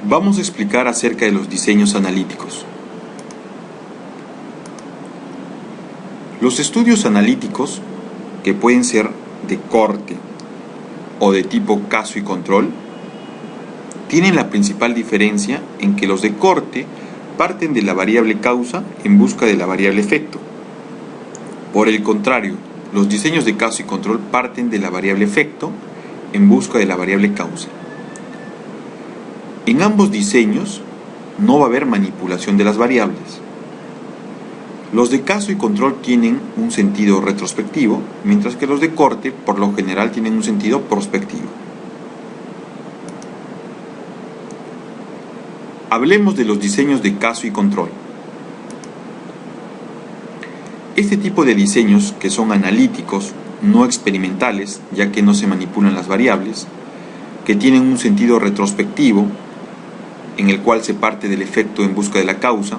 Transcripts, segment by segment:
Vamos a explicar acerca de los diseños analíticos. Los estudios analíticos, que pueden ser de corte o de tipo caso y control, tienen la principal diferencia en que los de corte parten de la variable causa en busca de la variable efecto. Por el contrario, los diseños de caso y control parten de la variable efecto en busca de la variable causa. En ambos diseños no va a haber manipulación de las variables. Los de caso y control tienen un sentido retrospectivo, mientras que los de corte por lo general tienen un sentido prospectivo. Hablemos de los diseños de caso y control. Este tipo de diseños, que son analíticos, no experimentales, ya que no se manipulan las variables, que tienen un sentido retrospectivo, en el cual se parte del efecto en busca de la causa.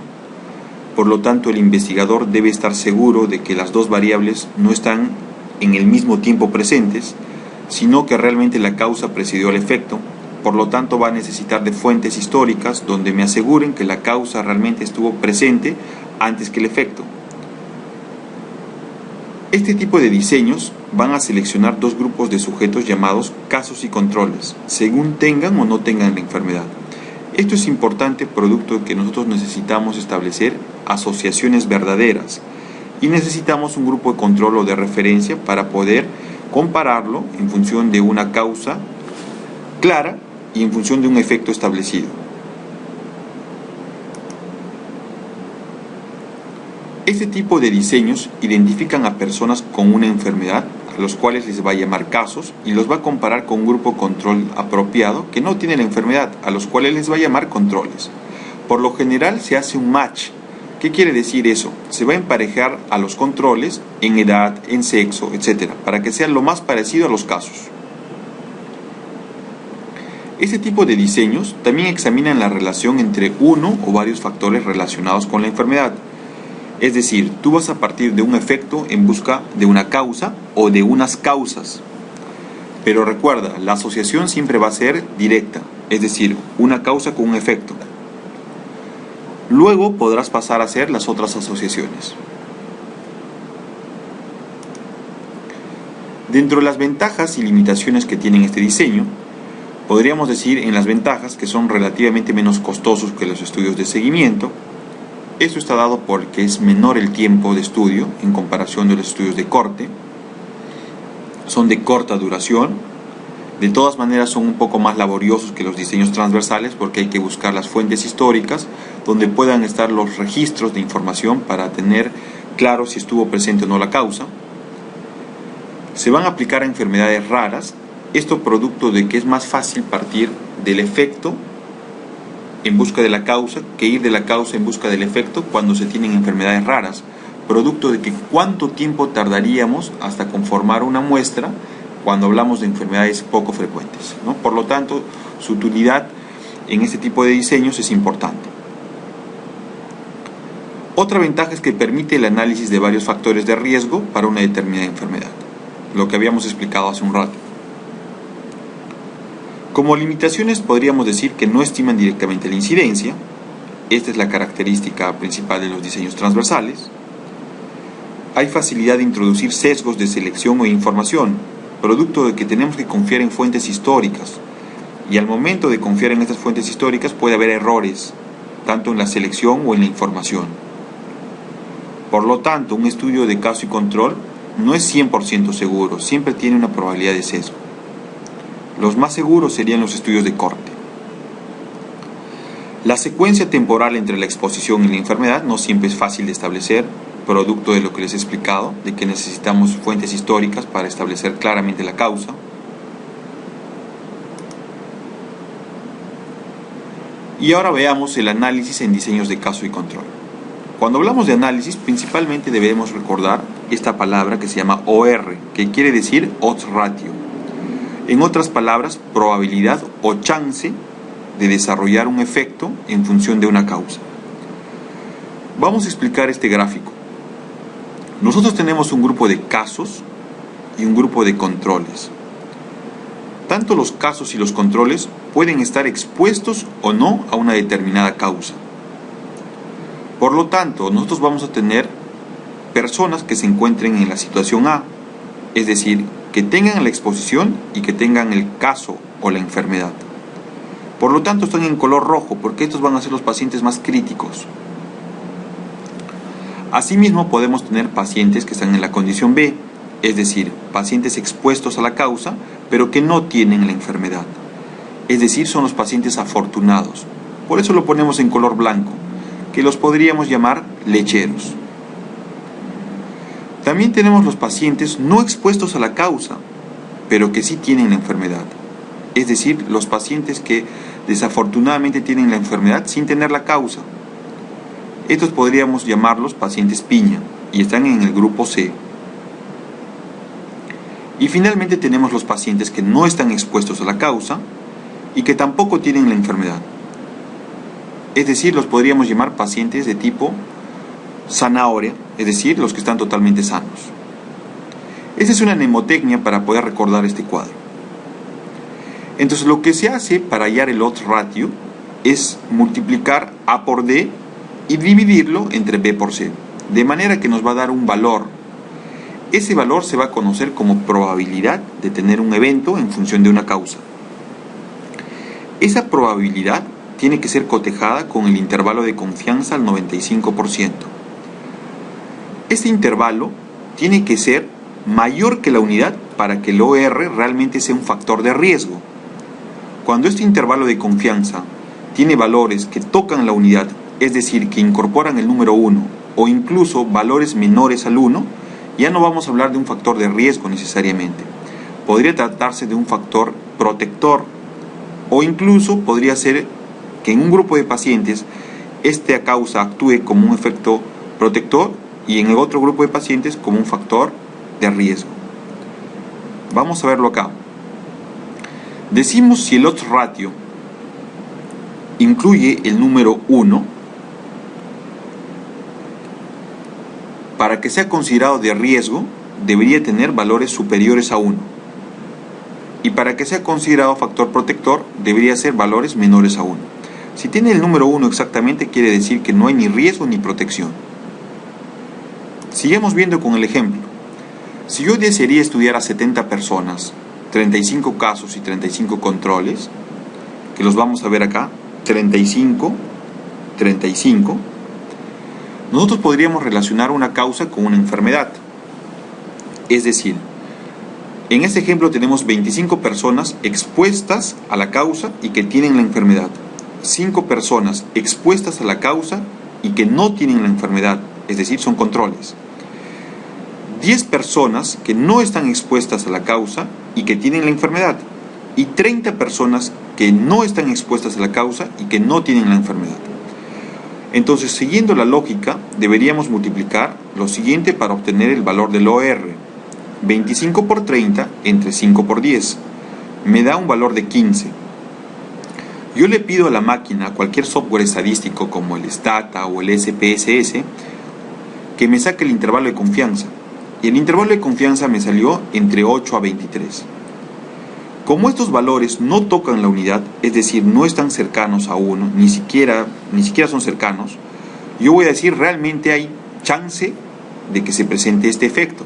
Por lo tanto, el investigador debe estar seguro de que las dos variables no están en el mismo tiempo presentes, sino que realmente la causa precedió al efecto. Por lo tanto, va a necesitar de fuentes históricas donde me aseguren que la causa realmente estuvo presente antes que el efecto. Este tipo de diseños van a seleccionar dos grupos de sujetos llamados casos y controles, según tengan o no tengan la enfermedad. Esto es importante producto de que nosotros necesitamos establecer asociaciones verdaderas y necesitamos un grupo de control o de referencia para poder compararlo en función de una causa clara y en función de un efecto establecido. Este tipo de diseños identifican a personas con una enfermedad, a los cuales les va a llamar casos, y los va a comparar con un grupo control apropiado que no tiene la enfermedad, a los cuales les va a llamar controles. Por lo general se hace un match. ¿Qué quiere decir eso? Se va a emparejar a los controles en edad, en sexo, etc., para que sean lo más parecido a los casos. Este tipo de diseños también examinan la relación entre uno o varios factores relacionados con la enfermedad. Es decir, tú vas a partir de un efecto en busca de una causa o de unas causas. Pero recuerda, la asociación siempre va a ser directa, es decir, una causa con un efecto. Luego podrás pasar a hacer las otras asociaciones. Dentro de las ventajas y limitaciones que tienen este diseño, podríamos decir en las ventajas que son relativamente menos costosos que los estudios de seguimiento. Esto está dado porque es menor el tiempo de estudio en comparación de los estudios de corte. Son de corta duración. De todas maneras son un poco más laboriosos que los diseños transversales porque hay que buscar las fuentes históricas donde puedan estar los registros de información para tener claro si estuvo presente o no la causa. Se van a aplicar a enfermedades raras. Esto producto de que es más fácil partir del efecto en busca de la causa que ir de la causa en busca del efecto cuando se tienen enfermedades raras, producto de que cuánto tiempo tardaríamos hasta conformar una muestra cuando hablamos de enfermedades poco frecuentes, ¿no? Por lo tanto, su utilidad en este tipo de diseños es importante. Otra ventaja es que permite el análisis de varios factores de riesgo para una determinada enfermedad, lo que habíamos explicado hace un rato. Como limitaciones podríamos decir que no estiman directamente la incidencia. Esta es la característica principal de los diseños transversales. Hay facilidad de introducir sesgos de selección o información, producto de que tenemos que confiar en fuentes históricas. Y al momento de confiar en estas fuentes históricas puede haber errores, tanto en la selección o en la información. Por lo tanto, un estudio de caso y control no es 100% seguro, siempre tiene una probabilidad de sesgo. Los más seguros serían los estudios de corte. La secuencia temporal entre la exposición y la enfermedad no siempre es fácil de establecer, producto de lo que les he explicado, de que necesitamos fuentes históricas para establecer claramente la causa. Y ahora veamos el análisis en diseños de caso y control. Cuando hablamos de análisis, principalmente debemos recordar esta palabra que se llama OR, que quiere decir odds ratio. En otras palabras, probabilidad o chance de desarrollar un efecto en función de una causa. Vamos a explicar este gráfico. Nosotros tenemos un grupo de casos y un grupo de controles. Tanto los casos y los controles pueden estar expuestos o no a una determinada causa. Por lo tanto, nosotros vamos a tener personas que se encuentren en la situación A, es decir, que tengan la exposición y que tengan el caso o la enfermedad. Por lo tanto, están en color rojo porque estos van a ser los pacientes más críticos. Asimismo, podemos tener pacientes que están en la condición B, es decir, pacientes expuestos a la causa, pero que no tienen la enfermedad. Es decir, son los pacientes afortunados. Por eso lo ponemos en color blanco, que los podríamos llamar lecheros. También tenemos los pacientes no expuestos a la causa, pero que sí tienen la enfermedad. Es decir, los pacientes que desafortunadamente tienen la enfermedad sin tener la causa. Estos podríamos llamarlos pacientes piña y están en el grupo C. Y finalmente tenemos los pacientes que no están expuestos a la causa y que tampoco tienen la enfermedad. Es decir, los podríamos llamar pacientes de tipo zanahoria, es decir, los que están totalmente sanos. Esta es una mnemotecnia para poder recordar este cuadro. Entonces, lo que se hace para hallar el odds ratio es multiplicar A por D y dividirlo entre B por C, de manera que nos va a dar un valor. Ese valor se va a conocer como probabilidad de tener un evento en función de una causa. Esa probabilidad tiene que ser cotejada con el intervalo de confianza al 95%. Este intervalo tiene que ser mayor que la unidad para que el OR realmente sea un factor de riesgo. Cuando este intervalo de confianza tiene valores que tocan la unidad, es decir, que incorporan el número 1 o incluso valores menores al 1, ya no vamos a hablar de un factor de riesgo necesariamente. Podría tratarse de un factor protector o incluso podría ser que en un grupo de pacientes esta causa actúe como un efecto protector y en el otro grupo de pacientes como un factor de riesgo. Vamos a verlo acá. Decimos si el odds ratio incluye el número 1, para que sea considerado de riesgo debería tener valores superiores a 1. Y para que sea considerado factor protector debería ser valores menores a 1. Si tiene el número 1 exactamente, quiere decir que no hay ni riesgo ni protección. Sigamos viendo con el ejemplo. Si yo desearía estudiar a 70 personas, 35 casos y 35 controles, que los vamos a ver acá, 35, 35, nosotros podríamos relacionar una causa con una enfermedad. Es decir, en este ejemplo tenemos 25 personas expuestas a la causa y que tienen la enfermedad. 5 personas expuestas a la causa y que no tienen la enfermedad, es decir, son controles. 10 personas que no están expuestas a la causa y que tienen la enfermedad. Y 30 personas que no están expuestas a la causa y que no tienen la enfermedad. Entonces, siguiendo la lógica, deberíamos multiplicar lo siguiente para obtener el valor del OR. 25 por 30 entre 5 por 10. Me da un valor de 15. Yo le pido a la máquina, a cualquier software estadístico como el Stata o el SPSS, que me saque el intervalo de confianza. Y el intervalo de confianza me salió entre 8 a 23. Como estos valores no tocan la unidad, es decir, no están cercanos a 1, ni siquiera son cercanos, yo voy a decir realmente hay chance de que se presente este efecto.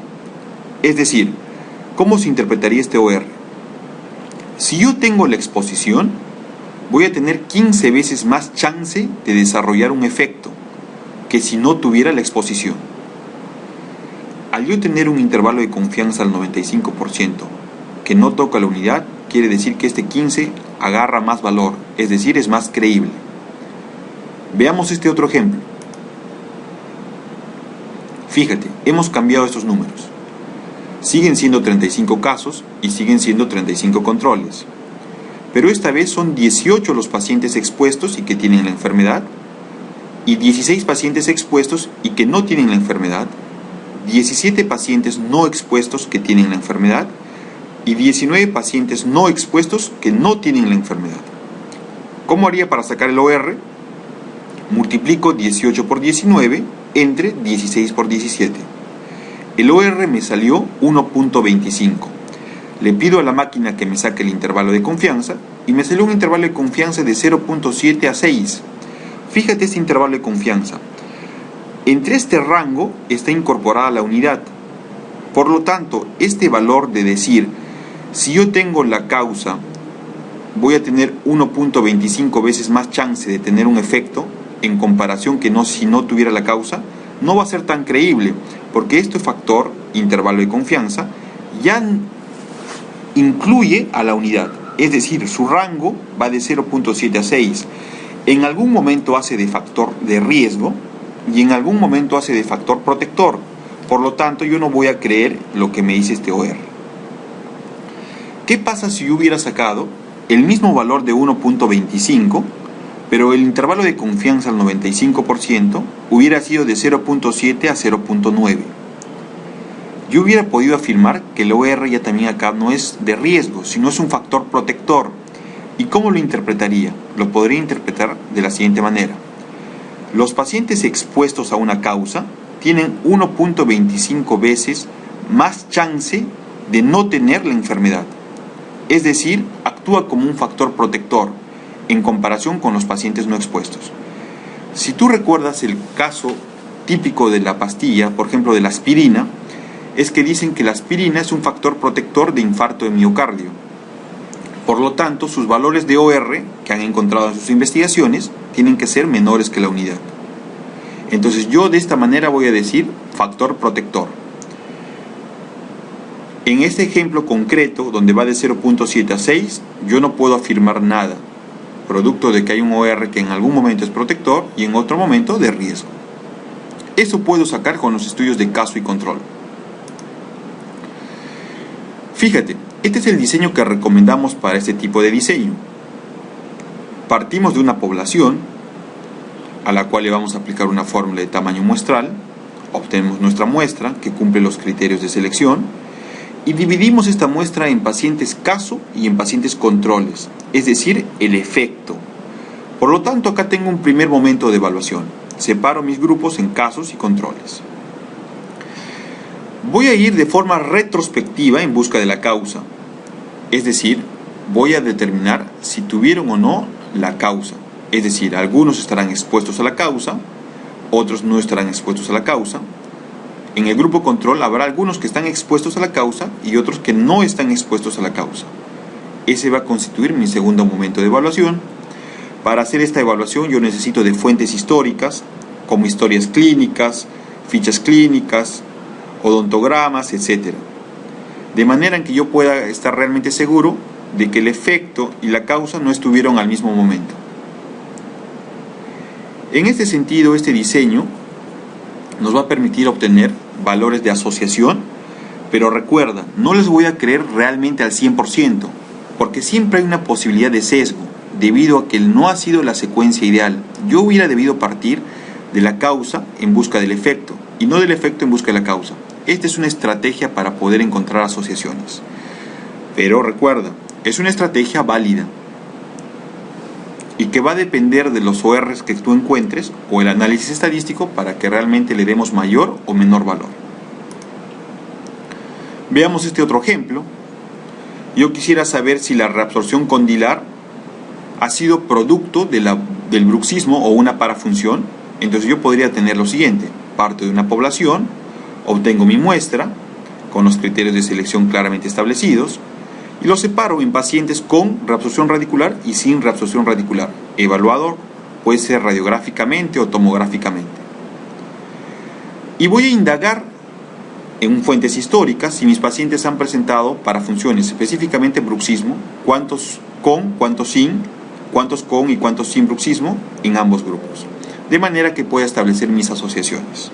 Es decir, ¿cómo se interpretaría este OR? Si yo tengo la exposición, voy a tener 15 veces más chance de desarrollar un efecto que si no tuviera la exposición. Al yo tener un intervalo de confianza al 95% que no toca la unidad, quiere decir que este 15 agarra más valor, es decir, es más creíble. Veamos este otro ejemplo. Fíjate, hemos cambiado estos números. Siguen siendo 35 casos y siguen siendo 35 controles. Pero esta vez son 18 los pacientes expuestos y que tienen la enfermedad, y 16 pacientes expuestos y que no tienen la enfermedad, 17 pacientes no expuestos que tienen la enfermedad, y 19 pacientes no expuestos que no tienen la enfermedad. ¿Cómo haría para sacar el OR? Multiplico 18 por 19 entre 16 por 17. El OR me salió 1.25. Le pido a la máquina que me saque el intervalo de confianza y me salió un intervalo de confianza de 0.7 a 6. Fíjate este intervalo de confianza. Entre este rango está incorporada la unidad. Por lo tanto, este valor de decir, si yo tengo la causa, voy a tener 1.25 veces más chance de tener un efecto en comparación que no si no tuviera la causa, no va a ser tan creíble, porque este factor, intervalo de confianza, ya incluye a la unidad. Es decir, su rango va de 0.7 a 6. En algún momento hace de factor de riesgo y en algún momento hace de factor protector. Por lo tanto, yo no voy a creer lo que me dice este OR. ¿Qué pasa si yo hubiera sacado el mismo valor de 1.25, pero el intervalo de confianza al 95% hubiera sido de 0.7 a 0.9? Yo hubiera podido afirmar que el OR ya también acá no es de riesgo, sino es un factor protector. ¿Y cómo lo interpretaría? Lo podría interpretar de la siguiente manera. Los pacientes expuestos a una causa tienen 1.25 veces más chance de no tener la enfermedad. Es decir, actúa como un factor protector en comparación con los pacientes no expuestos. Si tú recuerdas el caso típico de la pastilla, por ejemplo de la aspirina, es que dicen que la aspirina es un factor protector de infarto de miocardio. Por lo tanto, sus valores de OR que han encontrado en sus investigaciones tienen que ser menores que la unidad. Entonces yo de esta manera voy a decir factor protector. En este ejemplo concreto, donde va de 0.7 a 6, yo no puedo afirmar nada, producto de que hay un OR que en algún momento es protector y en otro momento de riesgo. Eso puedo sacar con los estudios de caso y control. Fíjate, este es el diseño que recomendamos para este tipo de diseño. Partimos de una población a la cual le vamos a aplicar una fórmula de tamaño muestral, obtenemos nuestra muestra que cumple los criterios de selección y dividimos esta muestra en pacientes caso y en pacientes controles, es decir, el efecto. Por lo tanto, acá tengo un primer momento de evaluación. Separo mis grupos en casos y controles. Voy a ir de forma retrospectiva en busca de la causa, es decir, voy a determinar si tuvieron o no la causa. Es decir, algunos estarán expuestos a la causa, otros no estarán expuestos a la causa. En el grupo control habrá algunos que están expuestos a la causa y otros que no están expuestos a la causa. Ese va a constituir mi segundo momento de evaluación. Para hacer esta evaluación yo necesito de fuentes históricas, como historias clínicas, fichas clínicas, odontogramas, etc. De manera en que yo pueda estar realmente seguro de que el efecto y la causa no estuvieron al mismo momento. En este sentido, este diseño nos va a permitir obtener valores de asociación, pero recuerda, no les voy a creer realmente al 100%, porque siempre hay una posibilidad de sesgo, debido a que no ha sido la secuencia ideal. Yo hubiera debido partir de la causa en busca del efecto, y no del efecto en busca de la causa. Esta es una estrategia para poder encontrar asociaciones. Pero recuerda, es una estrategia válida, y que va a depender de los ORs que tú encuentres o el análisis estadístico para que realmente le demos mayor o menor valor. Veamos este otro ejemplo. Yo quisiera saber si la reabsorción condilar ha sido producto del bruxismo o una parafunción. Entonces yo podría tener lo siguiente: parto de una población, obtengo mi muestra con los criterios de selección claramente establecidos, y lo separo en pacientes con reabsorción radicular y sin reabsorción radicular. Evaluador puede ser radiográficamente o tomográficamente. Y voy a indagar en fuentes históricas si mis pacientes han presentado parafunciones, específicamente bruxismo, cuántos con, cuántos sin, cuántos con y cuántos sin bruxismo en ambos grupos. De manera que pueda establecer mis asociaciones.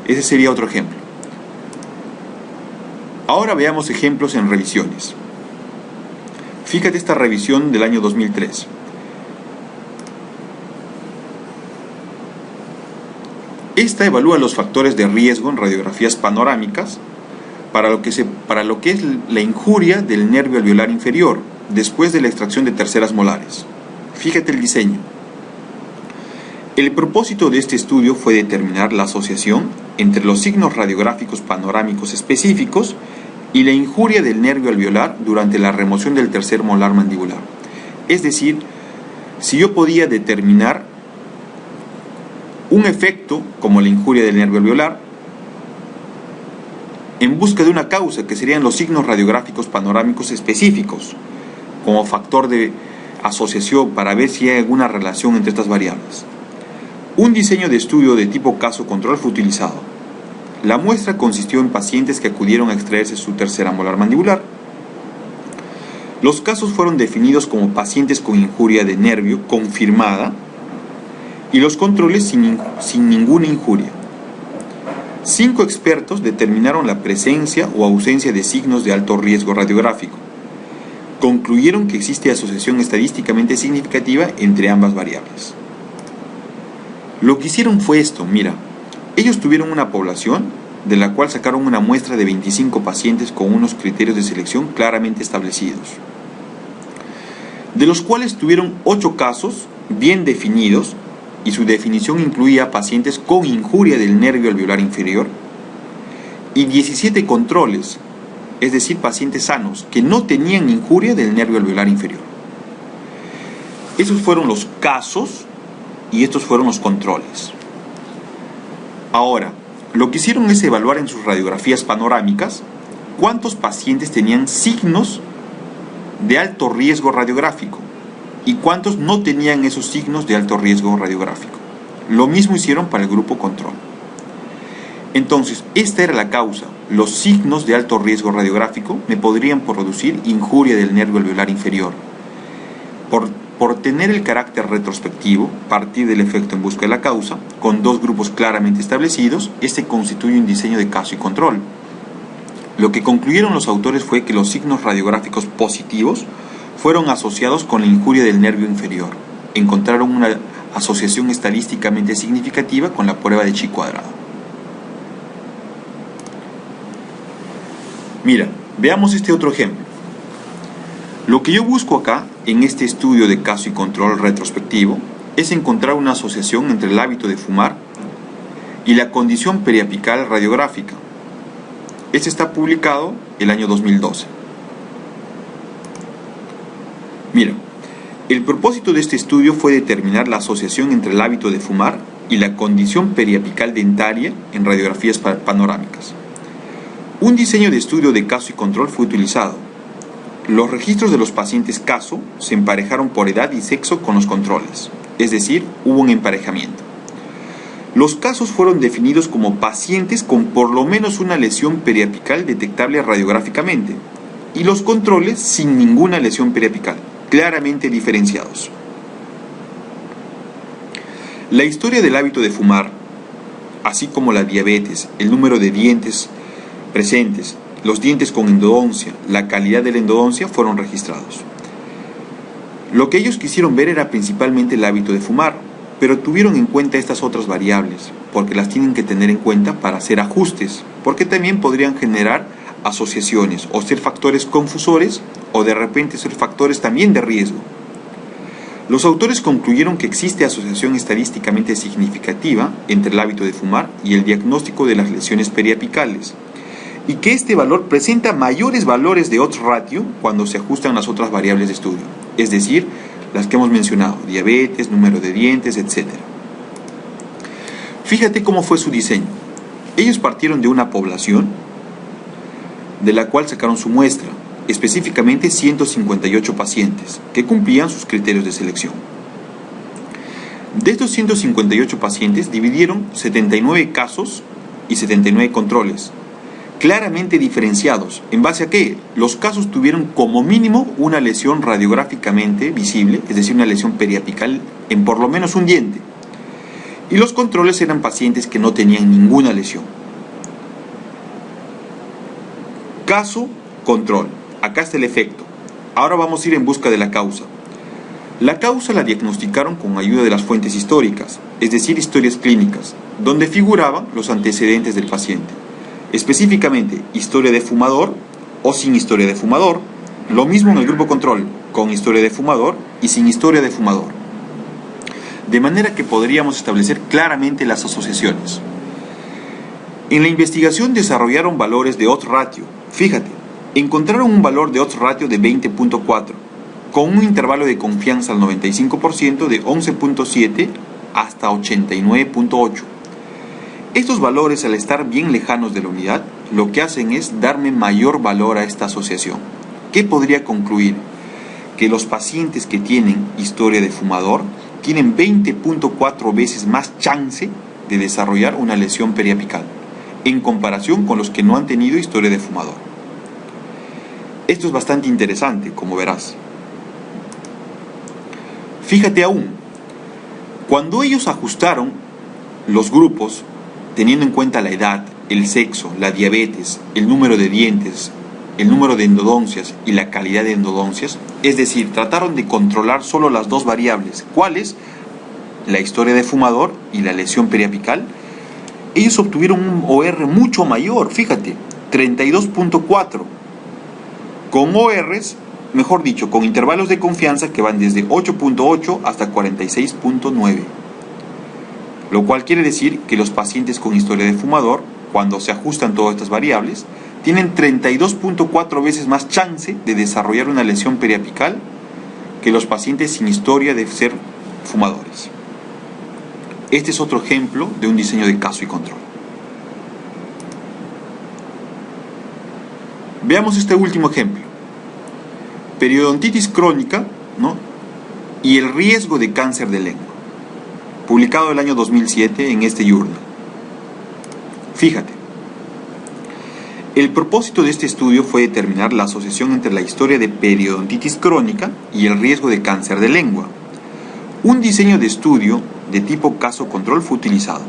Ese sería otro ejemplo. Ahora veamos ejemplos en revisiones. Fíjate esta revisión del año 2003. Esta evalúa los factores de riesgo en radiografías panorámicas para lo que es la injuria del nervio alveolar inferior después de la extracción de terceras molares. Fíjate el diseño. El propósito de este estudio fue determinar la asociación entre los signos radiográficos panorámicos específicos y la injuria del nervio alveolar durante la remoción del tercer molar mandibular. Es decir, si yo podía determinar un efecto como la injuria del nervio alveolar en busca de una causa que serían los signos radiográficos panorámicos específicos como factor de asociación para ver si hay alguna relación entre estas variables. Un diseño de estudio de tipo caso-control fue utilizado. La muestra consistió en pacientes que acudieron a extraerse su tercera molar mandibular. Los casos fueron definidos como pacientes con injuria de nervio confirmada y los controles sin ninguna injuria. 5 expertos determinaron la presencia o ausencia de signos de alto riesgo radiográfico. Concluyeron que existe asociación estadísticamente significativa entre ambas variables. Lo que hicieron fue esto, mira, ellos tuvieron una población de la cual sacaron una muestra de 25 pacientes con unos criterios de selección claramente establecidos, de los cuales tuvieron 8 casos bien definidos y su definición incluía pacientes con injuria del nervio alveolar inferior y 17 controles, es decir, pacientes sanos que no tenían injuria del nervio alveolar inferior. Esos fueron los casos y estos fueron los controles. Ahora, lo que hicieron es evaluar en sus radiografías panorámicas cuántos pacientes tenían signos de alto riesgo radiográfico y cuántos no tenían esos signos de alto riesgo radiográfico. Lo mismo hicieron para el grupo control. Entonces, esta era la causa. Los signos de alto riesgo radiográfico me podrían producir injuria del nervio alveolar inferior. Por tener el carácter retrospectivo, partir del efecto en busca de la causa, con 2 grupos claramente establecidos, este constituye un diseño de caso y control. Lo que concluyeron los autores fue que los signos radiográficos positivos fueron asociados con la injuria del nervio inferior. Encontraron una asociación estadísticamente significativa con la prueba de Chi cuadrado. Mira, veamos este otro ejemplo. Lo que yo busco acá, en este estudio de caso y control retrospectivo, es encontrar una asociación entre el hábito de fumar y la condición periapical radiográfica. Este está publicado el año 2012. Mira, el propósito de este estudio fue determinar la asociación entre el hábito de fumar y la condición periapical dentaria en radiografías panorámicas. Un diseño de estudio de caso y control fue utilizado. Los registros de los pacientes caso se emparejaron por edad y sexo con los controles, es decir, hubo un emparejamiento. Los casos fueron definidos como pacientes con por lo menos una lesión periapical detectable radiográficamente y los controles sin ninguna lesión periapical, claramente diferenciados. La historia del hábito de fumar, así como la diabetes, el número de dientes presentes, los dientes con endodoncia, la calidad de la endodoncia fueron registrados. Lo que ellos quisieron ver era principalmente el hábito de fumar, pero tuvieron en cuenta estas otras variables, porque las tienen que tener en cuenta para hacer ajustes, porque también podrían generar asociaciones o ser factores confusores o de repente ser factores también de riesgo. Los autores concluyeron que existe asociación estadísticamente significativa entre el hábito de fumar y el diagnóstico de las lesiones periapicales, y que este valor presenta mayores valores de odds ratio cuando se ajustan las otras variables de estudio, es decir, las que hemos mencionado, diabetes, número de dientes, etc. Fíjate cómo fue su diseño. Ellos partieron de una población de la cual sacaron su muestra, específicamente 158 pacientes, que cumplían sus criterios de selección. De estos 158 pacientes dividieron 79 casos y 79 controles, claramente diferenciados. ¿En base a qué? Los casos tuvieron como mínimo una lesión radiográficamente visible, es decir, una lesión periapical en por lo menos un diente. Y los controles eran pacientes que no tenían ninguna lesión. Caso, control. Acá está el efecto. Ahora vamos a ir en busca de la causa. La causa la diagnosticaron con ayuda de las fuentes históricas, es decir, historias clínicas, donde figuraban los antecedentes del paciente. Específicamente, historia de fumador o sin historia de fumador. Lo mismo en el grupo control, con historia de fumador y sin historia de fumador. De manera que podríamos establecer claramente las asociaciones. En la investigación desarrollaron valores de odds ratio. Fíjate, Encontraron un valor de odds ratio de 20.4, con un intervalo de confianza al 95% de 11.7 hasta 89.8. Estos valores, al estar bien lejanos de la unidad, lo que hacen es darme mayor valor a esta asociación. ¿Qué podría concluir? Que los pacientes que tienen historia de fumador tienen 20.4 veces más chance de desarrollar una lesión periapical, en comparación con los que no han tenido historia de fumador. Esto es bastante interesante, como verás. Fíjate aún, cuando ellos ajustaron los grupos, teniendo en cuenta la edad, el sexo, la diabetes, el número de dientes, el número de endodoncias y la calidad de endodoncias, es decir, trataron de controlar solo las dos variables, ¿cuáles? La historia de fumador y la lesión periapical. Ellos obtuvieron un OR mucho mayor, fíjate, 32.4, con ORs, mejor dicho, con intervalos de confianza que van desde 8.8 hasta 46.9. Lo cual quiere decir que los pacientes con historia de fumador, cuando se ajustan todas estas variables, tienen 32.4 veces más chance de desarrollar una lesión periapical que los pacientes sin historia de ser fumadores. Este es otro ejemplo de un diseño de caso y control. Veamos este último ejemplo. Periodontitis crónica, ¿no? Y el riesgo de cáncer de lengua. Publicado el año 2007 en este journal. Fíjate, el propósito de este estudio fue determinar la asociación entre la historia de periodontitis crónica y el riesgo de cáncer de lengua. Un diseño de estudio de tipo caso-control fue utilizado.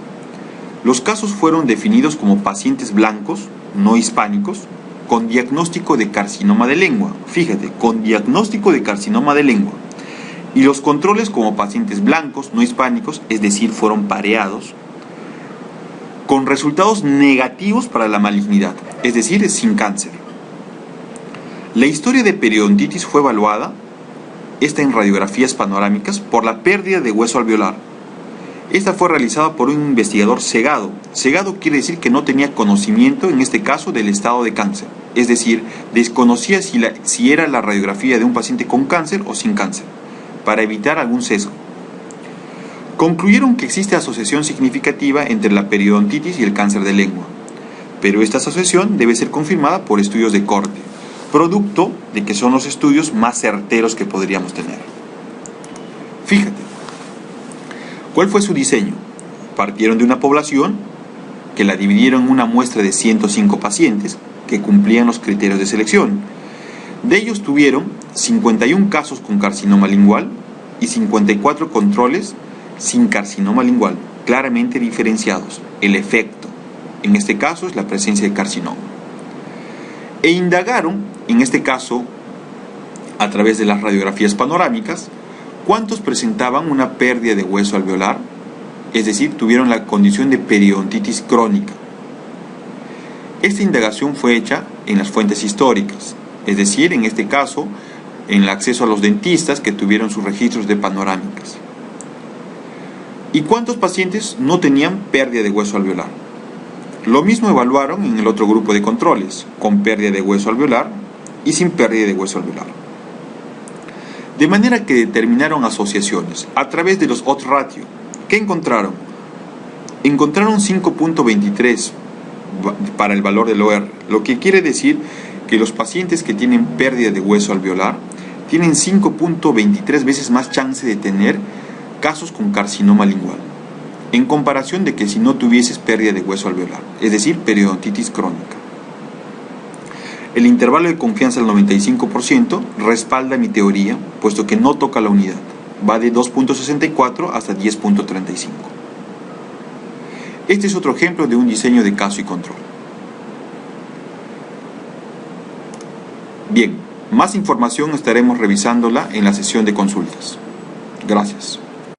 Los casos fueron definidos como pacientes blancos, no hispánicos, con diagnóstico de carcinoma de lengua. Fíjate, con diagnóstico de carcinoma de lengua. Y los controles como pacientes blancos, no hispánicos, es decir, fueron pareados, con resultados negativos para la malignidad, es decir, sin cáncer. La historia de periodontitis fue evaluada, esta en radiografías panorámicas, por la pérdida de hueso alveolar. Esta fue realizada por un investigador cegado. Cegado quiere decir que no tenía conocimiento, en este caso, del estado de cáncer. Es decir, desconocía si era la radiografía de un paciente con cáncer o sin cáncer, para evitar algún sesgo. Concluyeron que existe asociación significativa entre la periodontitis y el cáncer de lengua, pero esta asociación debe ser confirmada por estudios de corte, producto de que son los estudios más certeros que podríamos tener. Fíjate, ¿cuál fue su diseño? Partieron de una población que la dividieron en una muestra de 105 pacientes que cumplían los criterios de selección. De ellos tuvieron 51 casos con carcinoma lingual y 54 controles sin carcinoma lingual, claramente diferenciados. El efecto, en este caso, es la presencia de carcinoma. E indagaron, en este caso, a través de las radiografías panorámicas, cuántos presentaban una pérdida de hueso alveolar, es decir, tuvieron la condición de periodontitis crónica. Esta indagación fue hecha en las fuentes históricas, es decir, en este caso, en el acceso a los dentistas que tuvieron sus registros de panorámicas. ¿Y cuántos pacientes no tenían pérdida de hueso alveolar? Lo mismo evaluaron en el otro grupo de controles, con pérdida de hueso alveolar y sin pérdida de hueso alveolar. De manera que determinaron asociaciones a través de los odds ratio. ¿Qué encontraron? Encontraron 5.23 para el valor del OR, lo que quiere decir que los pacientes que tienen pérdida de hueso alveolar tienen 5.23 veces más chance de tener casos con carcinoma lingual, en comparación de que si no tuvieses pérdida de hueso alveolar, es decir, periodontitis crónica. El intervalo de confianza al 95% respalda mi teoría, puesto que no toca la unidad, va de 2.64 hasta 10.35. Este es otro ejemplo de un diseño de caso y control. Bien, más información estaremos revisándola en la sesión de consultas. Gracias.